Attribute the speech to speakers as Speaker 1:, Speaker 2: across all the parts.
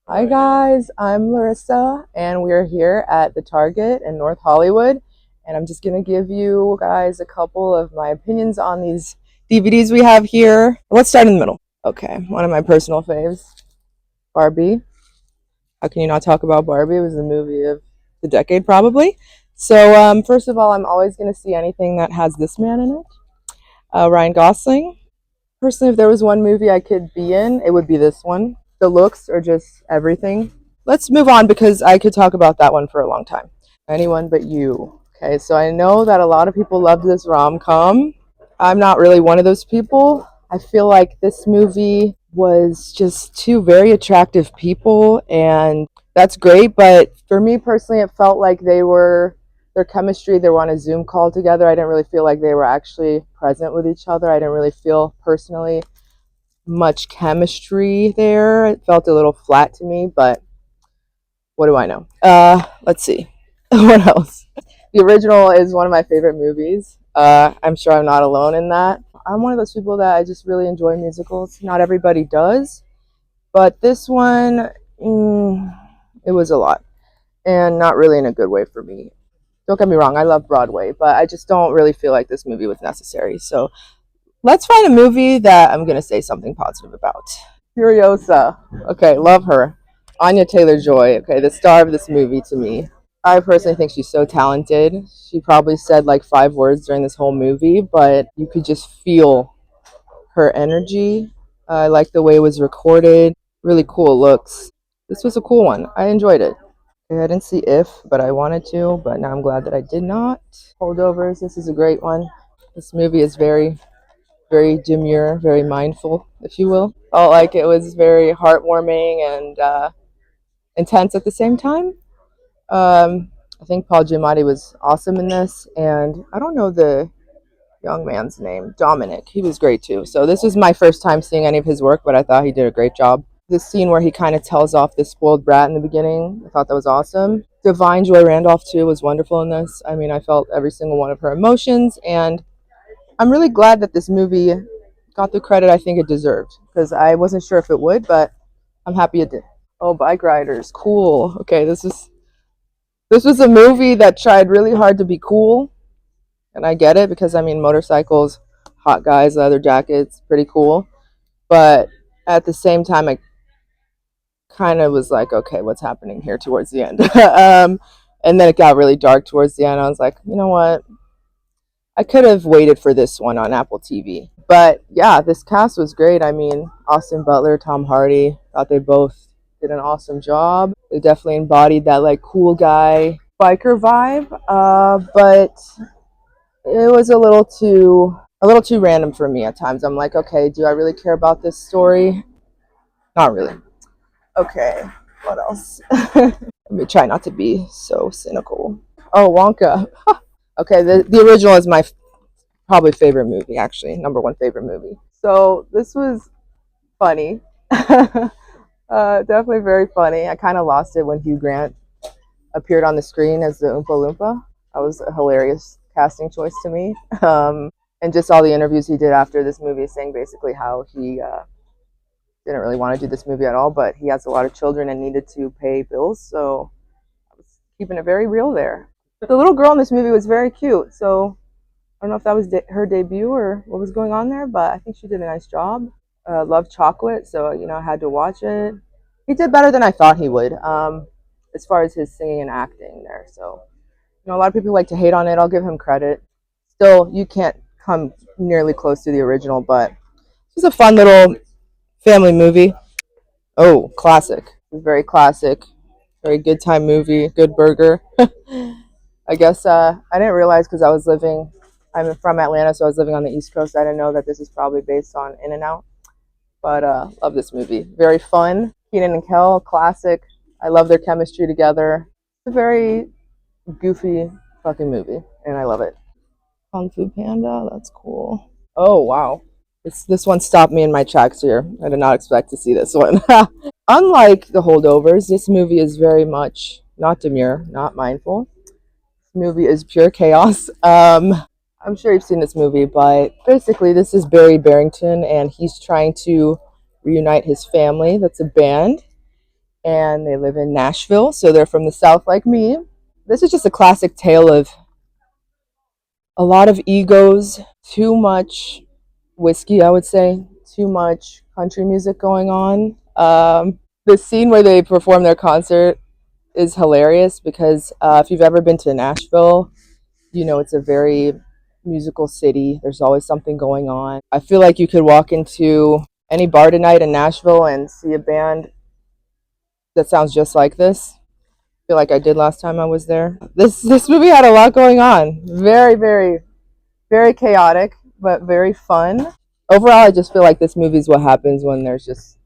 Speaker 1: Hi guys, I'm Larissa and we're here at the Target in North Hollywood, and I'm just going to give you guys a couple of my opinions on these DVDs we have here. Let's start in the middle. Okay, one of my personal faves, Barbie. How can you not talk about Barbie? It was the movie of the decade probably. So first of all, I'm always going to see anything that has this man in it, Ryan Gosling. Personally, if there was one movie I could be in, it would be this one. The looks are just everything. Let's move on because I could talk about that one for a long time. Anyone but you. Okay, so I know that a lot of people love this rom com. I'm not really one of those people. I feel like this movie was just two very attractive people, and that's great. But for me personally, it felt like their chemistry, they were on a Zoom call together. I didn't really feel like they were actually present with each other. I didn't really feel personally much chemistry there. It felt a little flat to me, but what do I know? Let's see. What else? The original is one of my favorite movies. I'm sure I'm not alone in that. I'm one of those people that I just really enjoy musicals. Not everybody does, but this one, it was a lot, and not really in a good way for me. Don't get me wrong, I love Broadway, but I just don't really feel like this movie was necessary. So let's find a movie that I'm going to say something positive about. Furiosa. Okay, love her. Anya Taylor-Joy. Okay, the star of this movie to me. I personally think she's so talented. She probably said like 5 words during this whole movie, but you could just feel her energy. I like the way it was recorded. Really cool looks. This was a cool one. I enjoyed it. Okay, I didn't see If, but I wanted to, but now I'm glad that I did not. Holdovers. This is a great one. This movie is very demure, very mindful, if you will. Felt like it was very heartwarming and intense at the same time. I think Paul Giamatti was awesome in this, and I don't know the young man's name, Dominic. He was great too. So this was my first time seeing any of his work, but I thought he did a great job. The scene where he kind of tells off this spoiled brat in the beginning, I thought that was awesome. Divine Joy Randolph too was wonderful in this. I mean, I felt every single one of her emotions, and I'm really glad that this movie got the credit I think it deserved, because I wasn't sure if it would, but I'm happy it did. Oh, Bike Riders, cool. Okay, this was a movie that tried really hard to be cool, and I get it because I mean motorcycles, hot guys, leather jackets, pretty cool. But at the same time, I kind of was like, okay, what's happening here towards the end? And then it got really dark towards the end. I was like, you know what? I could have waited for this one on Apple TV. But yeah, this cast was great. I mean, Austin Butler, Tom Hardy, thought they both did an awesome job. They definitely embodied that like cool guy biker vibe. But it was a little too random for me at times. I'm like, okay, do I really care about this story? Not really. Okay, what else? Let me try not to be so cynical. Oh, Wonka. Okay, the original is my probably favorite movie, actually, number one favorite movie. So this was funny. Definitely very funny. I kind of lost it when Hugh Grant appeared on the screen as the Oompa Loompa. That was a hilarious casting choice to me. And just all the interviews he did after this movie, saying basically how he didn't really want to do this movie at all, but he has a lot of children and needed to pay bills, so I was keeping it very real there. But the little girl in this movie was very cute, so I don't know if that was her debut or what was going on there, but I think she did a nice job. Loved chocolate, so I had to watch it. He did better than I thought he would, as far as his singing and acting there. So a lot of people like to hate on it. I'll give him credit. Still, you can't come nearly close to the original, but it was a fun little family movie. Oh, classic! Very classic. Very good time movie. Good burger. I guess I didn't realize because I'm from Atlanta, so I was living on the East Coast. I didn't know that this is probably based on In and Out, but love this movie. Very fun. Keenan and Kel, classic. I love their chemistry together. It's a very goofy fucking movie, and I love it. Kung Fu Panda, that's cool. Oh wow, this one stopped me in my tracks here. I did not expect to see this one. Unlike the holdovers, this movie is very much not demure, not mindful. This movie is pure chaos. I'm sure you've seen this movie, but basically, this is Barry Barrington, and he's trying to reunite his family. That's a band, and they live in Nashville, so they're from the South like me. This is just a classic tale of a lot of egos, too much whiskey, I would say, too much country music going on. The scene where they perform their concert is hilarious because if you've ever been to Nashville, you know it's a very musical city. There's always something going on. I feel like you could walk into any bar tonight in Nashville and see a band that sounds just like this. I feel like I did last time I was there. This movie had a lot going on. Very, very, very chaotic, but very fun. Overall, I just feel like this movie is what happens when there's just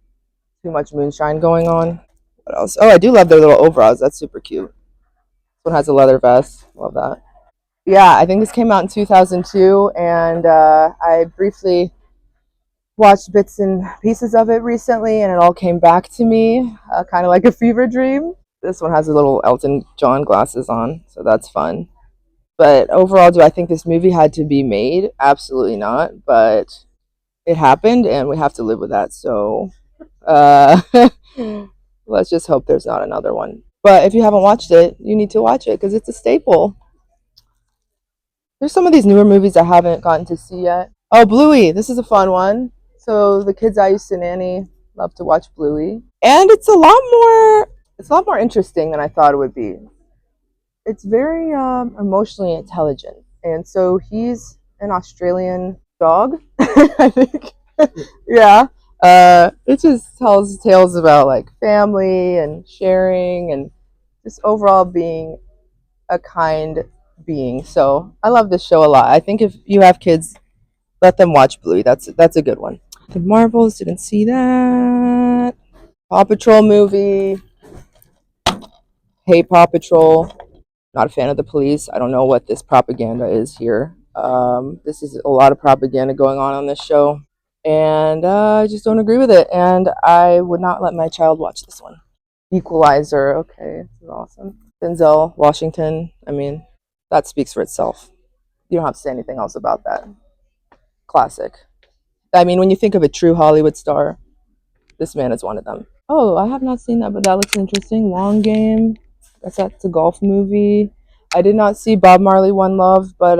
Speaker 1: too much moonshine going on. What else? Oh, I do love their little overalls. That's super cute. This one has a leather vest. Love that. Yeah, I think this came out in 2002, and I briefly watched bits and pieces of it recently, and it all came back to me, kind of like a fever dream. This one has a little Elton John glasses on, so that's fun. But overall, do I think this movie had to be made? Absolutely not. But it happened, and we have to live with that. So uh, let's just hope there's not another one. But if you haven't watched it, you need to watch it because it's a staple. There's some of these newer movies I haven't gotten to see yet. Oh, Bluey. This is a fun one. So the kids I used to nanny love to watch Bluey. And it's a lot more interesting than I thought it would be. It's very emotionally intelligent. And so he's an Australian dog, I think. Yeah. It just tells tales about like family and sharing and just overall being a kind being. So I love this show a lot. I think if you have kids, let them watch Bluey. That's a good one. The Marvels, didn't see that. Paw Patrol movie. Hey Paw Patrol. Not a fan of the police. I don't know what this propaganda is here. This is a lot of propaganda going on this show, and I just don't agree with it. And I would not let my child watch this one. Equalizer. Okay, this is awesome. Denzel Washington. I mean, that speaks for itself. You don't have to say anything else about that. Classic. I mean, when you think of a true Hollywood star, this man is one of them. Oh, I have not seen that, but that looks interesting. Long Game. That's a golf movie. I did not see Bob Marley One Love, but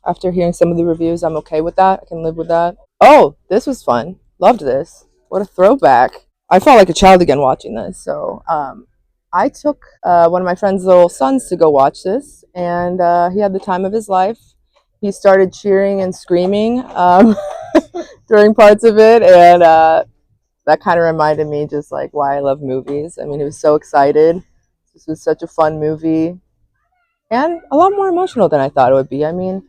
Speaker 1: after hearing some of the reviews, I'm okay with that. I can live with that. Oh, this was fun. Loved this. What a throwback. I felt like a child again watching this. So I took one of my friend's little sons to go watch this, and he had the time of his life. He started cheering and screaming during parts of it, and that kind of reminded me just like why I love movies. I mean, he was so excited. This was such a fun movie and a lot more emotional than I thought it would be. I mean,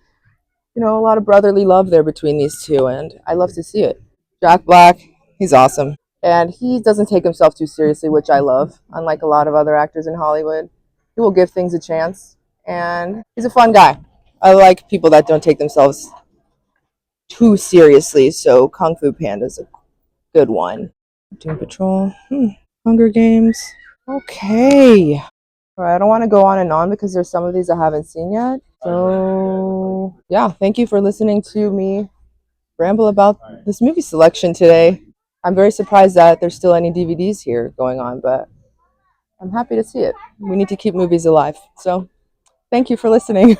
Speaker 1: a lot of brotherly love there between these two, and I love to see it. Jack Black, he's awesome. And he doesn't take himself too seriously, which I love, unlike a lot of other actors in Hollywood. He will give things a chance, and he's a fun guy. I like people that don't take themselves too seriously, so Kung Fu Panda is a good one. Doom Patrol, Hunger Games. Okay. All right, I don't want to go on and on because there's some of these I haven't seen yet. So, yeah, thank you for listening to me ramble about this movie selection today. I'm very surprised that there's still any DVDs here going on, but I'm happy to see it. We need to keep movies alive. So, thank you for listening.